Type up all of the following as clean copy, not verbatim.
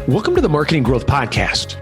Welcome to the Marketing Growth Podcast.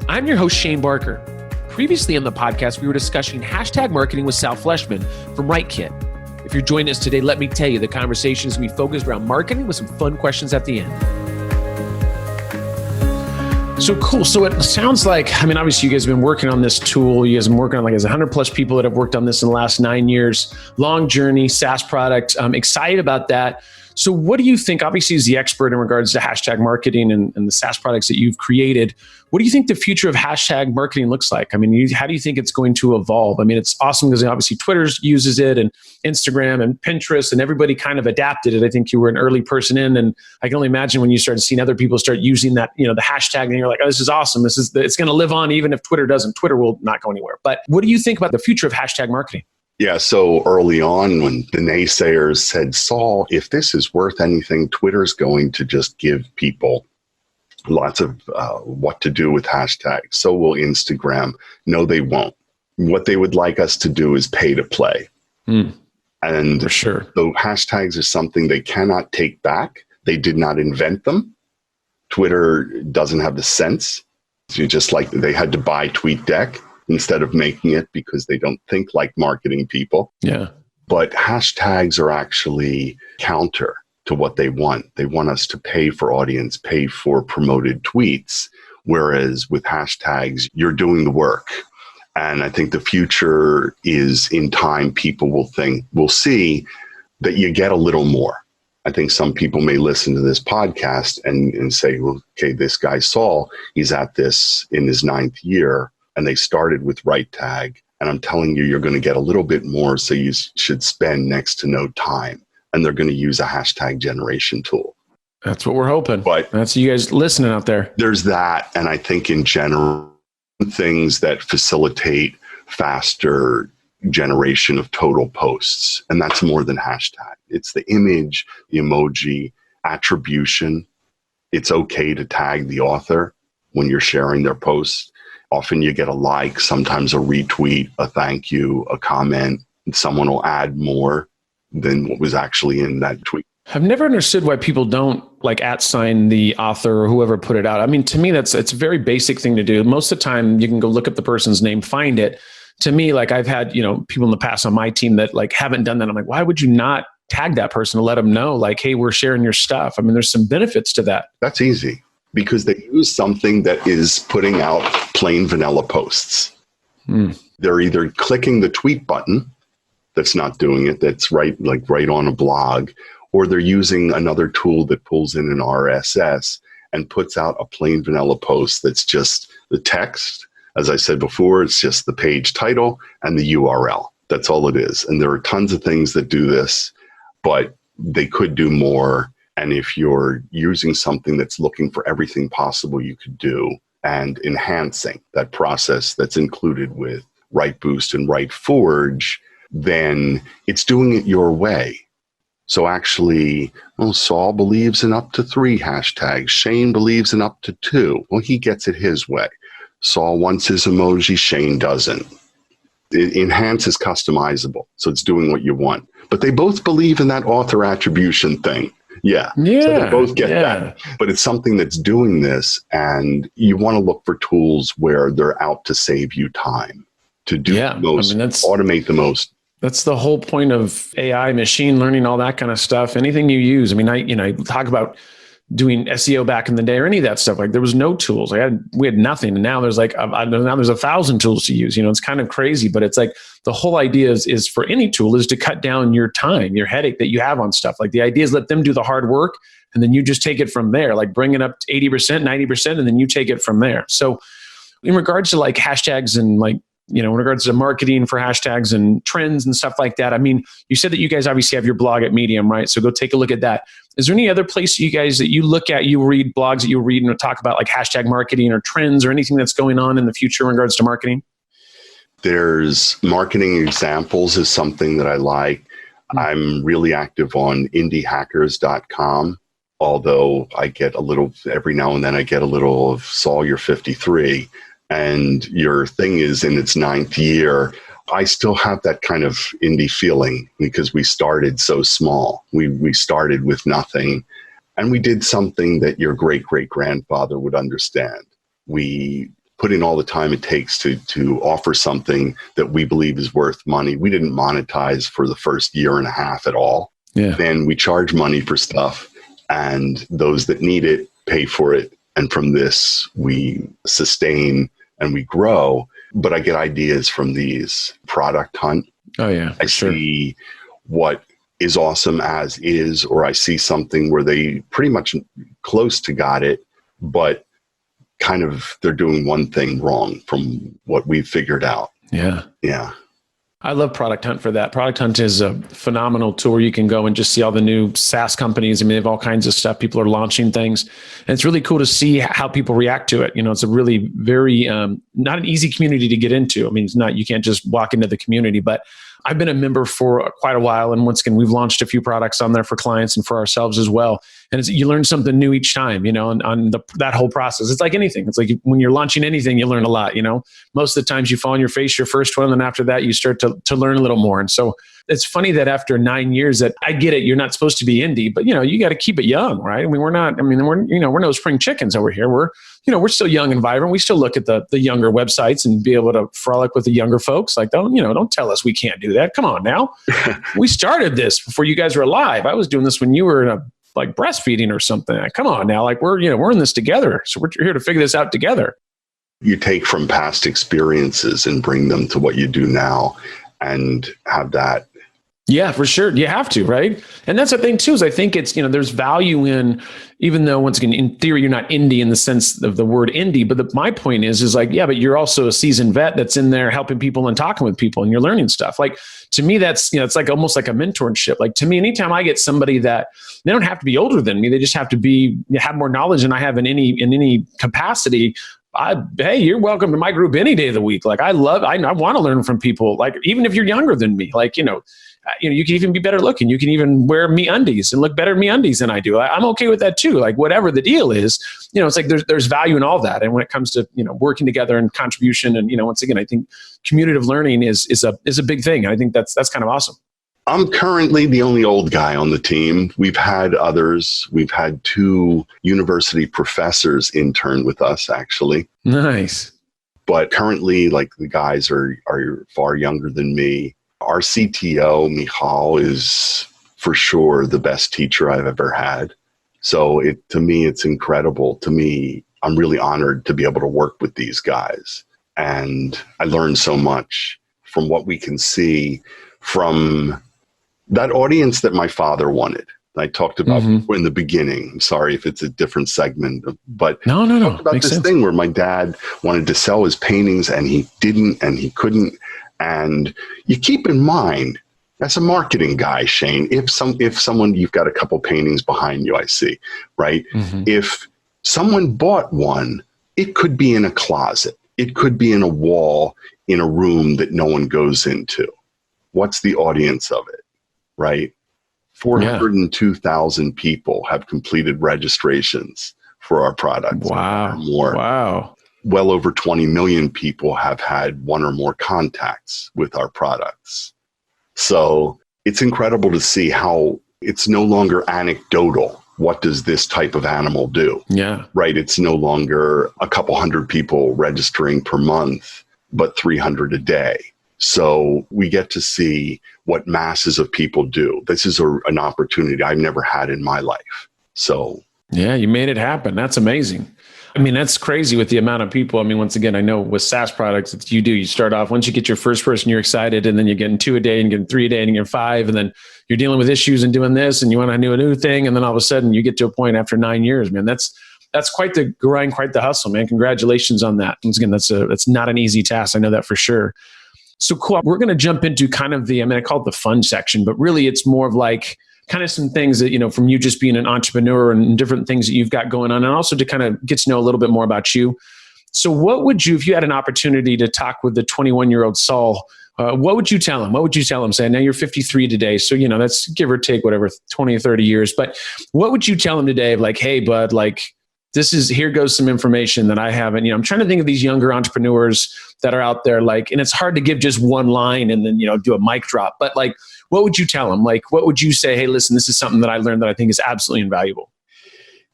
I'm your host, Shane Barker. Previously on the podcast, we were discussing hashtag marketing with Saul Fleischman from RiteKit. If you're joining us today, let me tell you, the conversation is going to be focused around marketing with some fun questions at the end. So cool. So it sounds like, obviously you guys have been working on this tool. You guys have been working on there's 100 plus people that have worked on this in the last 9 years. Long journey, SaaS product. I'm excited about that. So what do you think, obviously as the expert in regards to hashtag marketing and the SaaS products that you've created, what do you think the future of hashtag marketing looks like? How do you think it's going to evolve? It's awesome because obviously Twitter uses it and Instagram and Pinterest and everybody kind of adapted it. I think you were an early person in, and I can only imagine when you started seeing other people start using that, the hashtag, and you're like, oh, this is awesome. It's going to live on even if Twitter doesn't. Twitter will not go anywhere. But what do you think about the future of hashtag marketing? Yeah, so early on when the naysayers said, Saul, if this is worth anything, Twitter's going to just give people lots of what to do with hashtags. So will Instagram. No, they won't. What they would like us to do is pay to play. And for sure, the hashtags are something they cannot take back. They did not invent them. Twitter doesn't have the sense. So just like they had to buy TweetDeck instead of making it because they don't think like marketing people. Yeah. But hashtags are actually counter to what they want. They want us to pay for audience, pay for promoted tweets, whereas with hashtags, you're doing the work. And I think the future is in time, people will see that you get a little more. I think some people may listen to this podcast and say, well, okay, this guy Saul, he's at this in his 9th year. And they started with RiteTag. And I'm telling you, you're going to get a little bit more. So you should spend next to no time. And they're going to use a hashtag generation tool. That's what we're hoping. But that's you guys listening out there. There's that. And I think in general, things that facilitate faster generation of total posts. And that's more than hashtag. It's the image, the emoji, attribution. It's okay to tag the author when you're sharing their posts. Often you get a like, sometimes a retweet, a thank you, a comment, and someone will add more than what was actually in that tweet. I've never understood why people don't @sign the author or whoever put it out. To me, it's a very basic thing to do. Most of the time you can go look up the person's name, find it. To me, I've had, people in the past on my team that haven't done that. I'm like, why would you not tag that person to let them know hey, we're sharing your stuff? There's some benefits to that. That's easy. Because they use something that is putting out plain vanilla posts. They're either clicking the tweet button that's not doing it, that's right on a blog, or they're using another tool that pulls in an RSS and puts out a plain vanilla post that's just the text. As I said before, it's just the page title and the URL. That's all it is. And there are tons of things that do this, but they could do more. And if you're using something that's looking for everything possible you could do and enhancing that process that's included with RiteBoost and RiteForge, then it's doing it your way. So actually, Saul believes in up to 3 hashtags. Shane believes in up to 2. Well, he gets it his way. Saul wants his emoji, Shane doesn't. Enhance is customizable, so it's doing what you want. But they both believe in that author attribution thing. Yeah. So they both get that. But it's something that's doing this, and you want to look for tools where they're out to save you time, to do the most, automate the most. That's the whole point of AI, machine learning, all that kind of stuff. Anything you use. I talk about doing SEO back in the day or any of that stuff. There was no tools. We had nothing. And now there's now there's 1,000 tools to use. It's kind of crazy, but it's the whole idea is for any tool is to cut down your time, your headache that you have on stuff. The idea is let them do the hard work and then you just take it from there, bring it up to 80%, 90%, and then you take it from there. So in regards to hashtags and in regards to marketing for hashtags and trends and stuff like that, you said that you guys obviously have your blog at Medium, right? So go take a look at that. Is there any other place you guys that you look at, you read blogs that you read and talk about hashtag marketing or trends or anything that's going on in the future in regards to marketing? There's marketing examples is something that I like. I'm really active on indiehackers.com, although I get a little, every now and then I get a little of Saul, you're 53. And your thing is in its 9th year. I still have that kind of indie feeling because we started so small. We started with nothing. And we did something that your great-great-grandfather would understand. We put in all the time it takes to offer something that we believe is worth money. We didn't monetize for the first year and a half at all. Yeah. Then we charge money for stuff, and those that need it pay for it. And from this, we sustain and we grow. But I get ideas from these product hunt. Oh, yeah. I see what is awesome as is, or I see something where they pretty much close to got it, but kind of they're doing one thing wrong from what we've figured out. Yeah. Yeah. I love Product Hunt for that. Product Hunt is a phenomenal tool where you can go and just see all the new SaaS companies. I mean, they have all kinds of stuff. People are launching things. And it's really cool to see how people react to it. You know, it's a really very, not an easy community to get into. I mean, it's not, you can't just walk into the community, but I've been a member for quite a while. And once again, we've launched a few products on there for clients and for ourselves as well. And you learn something new each time, you know, on that whole process. It's like anything. It's like when you're launching anything, you learn a lot, you know. Most of the times you fall on your face your first one, and after that, you start to learn a little more. And so it's funny that after 9 years that I get it, you're not supposed to be indie, but, you know, you got to keep it young, right? I mean, we're no spring chickens over here. We're still young and vibrant. We still look at the younger websites and be able to frolic with the younger folks. Like, don't tell us we can't do that. Come on now. We started this before you guys were alive. I was doing this when you were like breastfeeding or something. Come on now. Like we're in this together. So we're here to figure this out together. You take from past experiences and bring them to what you do now and have that. Yeah, for sure. You have to, right? And that's the thing too, is I think it's, there's value in, even though once again, in theory, you're not indie in the sense of the word indie, but my point is like, yeah, but you're also a seasoned vet that's in there helping people and talking with people and you're learning stuff. Like to me, that's, it's like almost like a mentorship. Like to me, anytime I get somebody that they don't have to be older than me, they just have to have more knowledge than I have in any capacity. Hey, you're welcome to my group any day of the week. Like I want to learn from people. Like even if you're younger than me, like, you can even be better looking. You can even wear MeUndies and look better in MeUndies than I do. I'm okay with that too. Like whatever the deal is, it's like there's value in all that. And when it comes to working together and contribution, and once again, I think commutative learning is a big thing. And I think that's kind of awesome. I'm currently the only old guy on the team. We've had others. We've had 2 university professors intern with us, actually. Nice. But currently, like the guys are far younger than me. Our CTO, Michal, is for sure the best teacher I've ever had. So to me, it's incredible. To me, I'm really honored to be able to work with these guys. And I learned so much from what we can see from that audience that my father wanted. I talked about in the beginning. I'm sorry if it's a different segment, but no. I talked about Makes this sense. thing where my dad wanted to sell his paintings and he didn't and he couldn't. And you keep in mind, as a marketing guy, Shane, if someone, you've got a couple paintings behind you, I see, right? If someone bought one, it could be in a closet. It could be in a wall in a room that no one goes into. What's the audience of it, right? 402,000 people have completed registrations for our products. Wow. More. Wow. Well over 20 million people have had one or more contacts with our products. So it's incredible to see how it's no longer anecdotal. What does this type of animal do? Yeah. Right. It's no longer a couple hundred people registering per month, but 300 a day. So we get to see what masses of people do. This is an opportunity I've never had in my life. So. Yeah, you made it happen. That's amazing. I mean, that's crazy with the amount of people. I mean, once again, I know with SaaS products, you start off, once you get your first person, you're excited, and then you're getting 2 a day and getting 3 a day and you're 5, and then you're dealing with issues and doing this, and you want to do a new thing. And then all of a sudden you get to a point after 9 years, man, that's quite the grind, quite the hustle, man. Congratulations on that. Once again, that's not an easy task. I know that for sure. So cool. We're going to jump into kind of I call it the fun section, but really it's more of like kind of some things that, from you just being an entrepreneur and different things that you've got going on, and also to kind of get to know a little bit more about you. So what would you, if you had an opportunity to talk with the 21-year-old Saul, what would you tell him? What would you tell him? Say, now you're 53 today. So, that's give or take whatever, 20 or 30 years. But what would you tell him today of like, hey, bud, like, here goes some information that I haven't, I'm trying to think of these younger entrepreneurs that are out there, like, and it's hard to give just one line and then, do a mic drop, but like, what would you tell them? Like, what would you say? Hey, listen, this is something that I learned that I think is absolutely invaluable.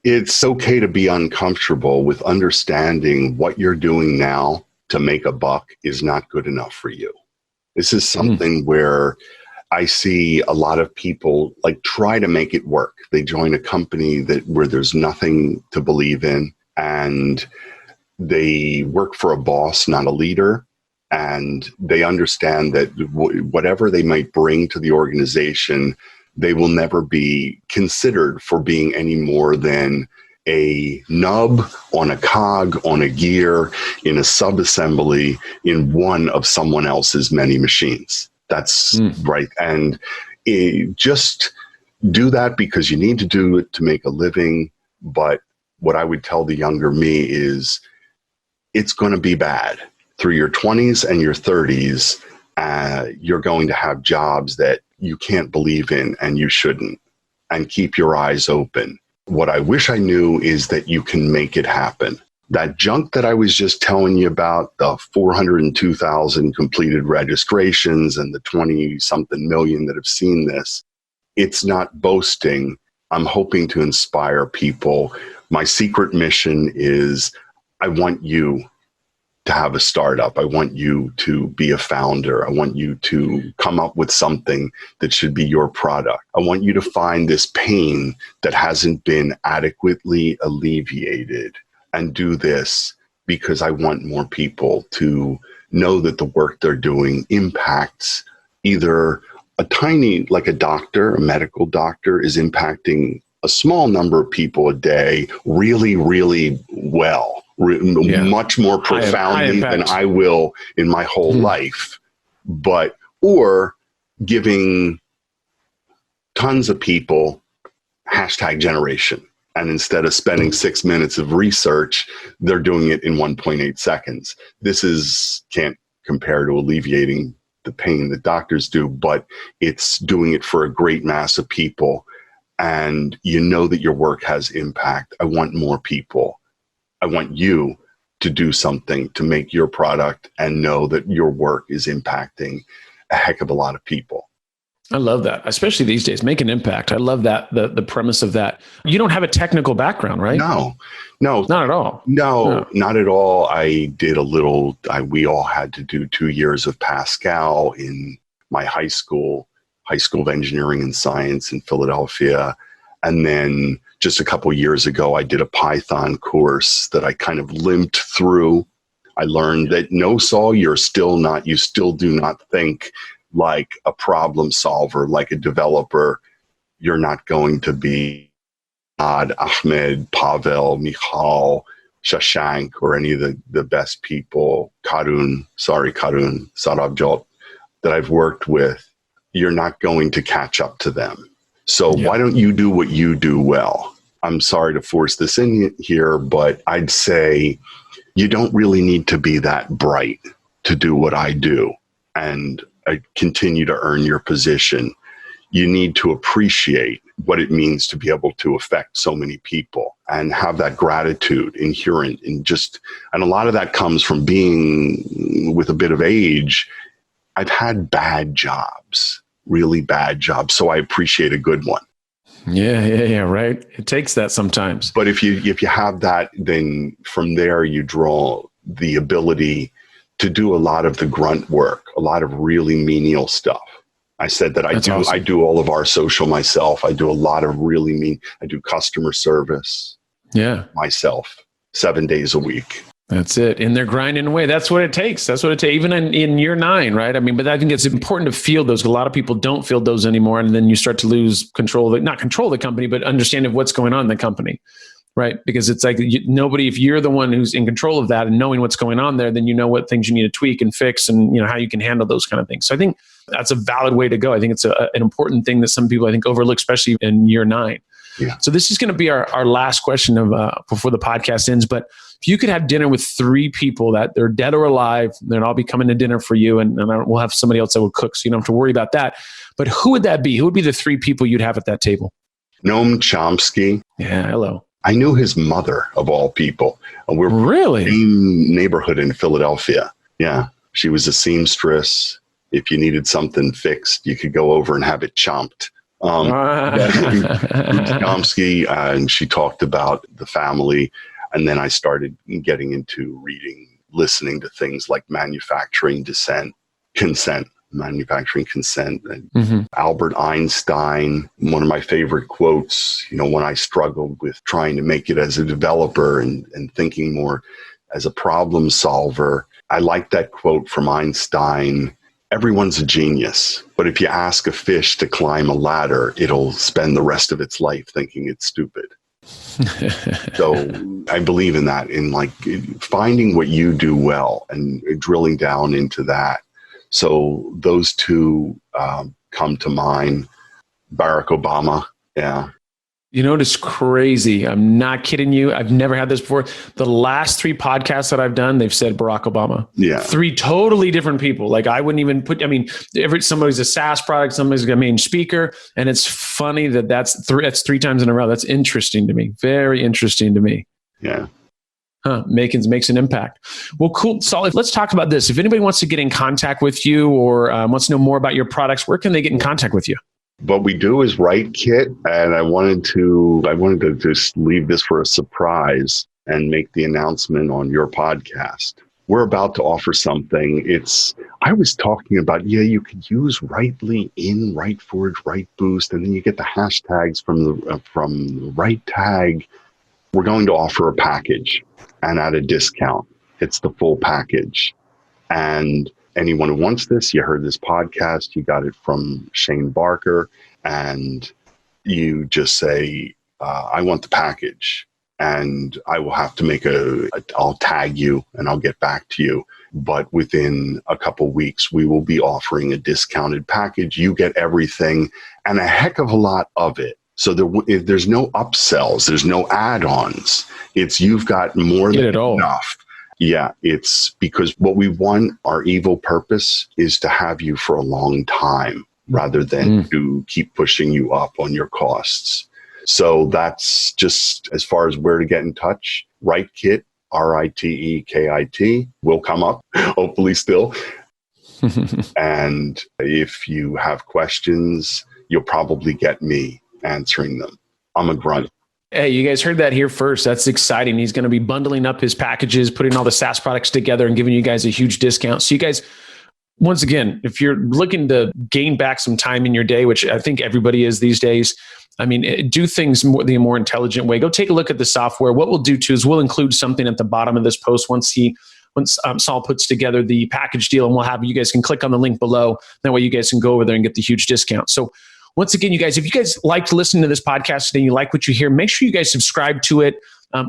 It's okay to be uncomfortable with understanding what you're doing now to make a buck is not good enough for you. This is something where I see a lot of people like try to make it work. They join a company where there's nothing to believe in, and they work for a boss, not a leader. And they understand that whatever they might bring to the organization, they will never be considered for being any more than a nub on a cog, on a gear, in a subassembly, in one of someone else's many machines. That's right. And just do that because you need to do it to make a living. But what I would tell the younger me is it's going to be bad. Through your 20s and your 30s, you're going to have jobs that you can't believe in and you shouldn't. And keep your eyes open. What I wish I knew is that you can make it happen. That junk that I was just telling you about, the 402,000 completed registrations and the 20-something million that have seen this, it's not boasting. I'm hoping to inspire people. My secret mission is I want you to have a startup. I want you to be a founder. I want you to come up with something that should be your product. I want you to find this pain that hasn't been adequately alleviated and do this because I want more people to know that the work they're doing impacts either a tiny, like a doctor, a medical doctor is impacting a small number of people a day really, really well. Much more profoundly than I will in my whole life, or giving tons of people #generation. And instead of spending 6 minutes of research, they're doing it in 1.8 seconds. This can't compare to alleviating the pain that doctors do, but it's doing it for a great mass of people. And you know that your work has impact. I want more people. I want you to do something to make your product and know that your work is impacting a heck of a lot of people. I love that, especially these days, make an impact. I love that, the premise of that. You don't have a technical background, right? No, not at all. No, not at all. I did a little, we all had to do 2 years of Pascal in my high school of engineering and science in Philadelphia. And then just a couple years ago, I did a Python course that I kind of limped through. I learned that no, Saul, you still do not think like a problem solver, like a developer. You're not going to be Ahmed, Pavel, Michal, Shashank, or any of the best people, Karun, Sarabjot, that I've worked with. You're not going to catch up to them. So why don't you do what you do well? I'm sorry to force this in here, but I'd say you don't really need to be that bright to do what I do and continue to earn your position. You need to appreciate what it means to be able to affect so many people and have that gratitude inherent in and a lot of that comes from being with a bit of age. I've had bad jobs, really bad jobs, so I appreciate a good one. Yeah, right. It takes that sometimes. But if you have that, then from there you draw the ability to do a lot of the grunt work, a lot of really menial stuff. I said that I do all of our social myself. I do a lot of I do customer service myself 7 days a week. That's it. And they're grinding away. That's what it takes. Even in year 9, right? I mean, but I think it's important to feel those. A lot of people don't feel those anymore. And then you start to lose not control of the company, but understanding what's going on in the company, right? Because it's like if you're the one who's in control of that and knowing what's going on there, then you know what things you need to tweak and fix and how you can handle those kind of things. So I think that's a valid way to go. I think it's an important thing that some people I think overlook, especially in year 9. Yeah. So this is going to be our last question before the podcast ends. But if you could have dinner with 3 people that they're dead or alive, then I'll be coming to dinner for you, and we'll have somebody else that will cook, so you don't have to worry about that. But who would that be? Who would be the 3 people you'd have at that table? Noam Chomsky. Yeah, hello. I knew his mother, of all people. We're really? In the neighborhood in Philadelphia. Yeah, she was a seamstress. If you needed something fixed, you could go over and have it chomped. Chomsky, and she talked about the family. And then I started getting into listening to things like manufacturing consent. And Albert Einstein, one of my favorite quotes, when I struggled with trying to make it as a developer and thinking more as a problem solver, I like that quote from Einstein: everyone's a genius, but if you ask a fish to climb a ladder, it'll spend the rest of its life thinking it's stupid. So I believe in that, in like finding what you do well and drilling down into that. So those two come to mind. Barack Obama. Yeah. It's crazy. I'm not kidding you. I've never had this before. The last 3 podcasts that I've done, they've said Barack Obama. Yeah. 3 totally different people. Like I wouldn't even somebody's a SaaS product, somebody's a main speaker. And it's funny that's 3 times in a row. That's interesting to me. Very interesting to me. Yeah. Makes an impact. Well, cool. Saul, let's talk about this. If anybody wants to get in contact with you or wants to know more about your products, where can they get in contact with you? What we do is RiteKit, and I wanted to just leave this for a surprise and make the announcement on your podcast. We're about to offer something. I was talking about, you could use Writely in WriteForge, WriteBoost, and then you get the hashtags from the Write tag. We're going to offer a package, and at a discount. It's the full package. And anyone who wants this, you heard this podcast, you got it from Shane Barker, and you just say, I want the package. And I will have to I'll tag you and I'll get back to you. But within a couple weeks, we will be offering a discounted package. You get everything and a heck of a lot of it. So there's no upsells, there's no add-ons. You've got more than enough. Yeah, it's because what we want, our evil purpose, is to have you for a long time rather than to keep pushing you up on your costs. So that's just as far as where to get in touch. RiteKit, RiteKit, will come up, hopefully still. And if you have questions, you'll probably get me answering them. I'm a grunt. Hey, you guys heard that here first. That's exciting. He's going to be bundling up his packages, putting all the SaaS products together and giving you guys a huge discount. So you guys, once again, if you're looking to gain back some time in your day, which I think everybody is these days, do things the more intelligent way. Go take a look at the software. What we'll do too is we'll include something at the bottom of this post once Saul puts together the package deal, and you guys can click on the link below. That way you guys can go over there and get the huge discount. So once again, you guys, if you guys like to listen to this podcast today, you like what you hear, make sure you guys subscribe to it.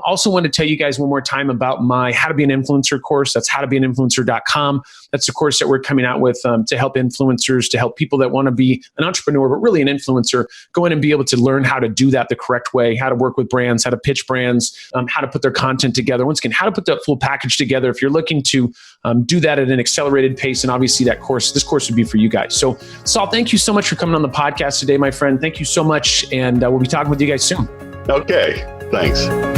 Also want to tell you guys one more time about my How to Be an Influencer course. That's howtobeaninfluencer.com. That's the course that we're coming out with to help influencers, to help people that want to be an entrepreneur, but really an influencer, go in and be able to learn how to do that the correct way, how to work with brands, how to pitch brands, how to put their content together. Once again, how to put that full package together. If you're looking to do that at an accelerated pace, and obviously this course would be for you guys. So Saul, thank you so much for coming on the podcast today, my friend. Thank you so much. And we'll be talking with you guys soon. Okay, thanks.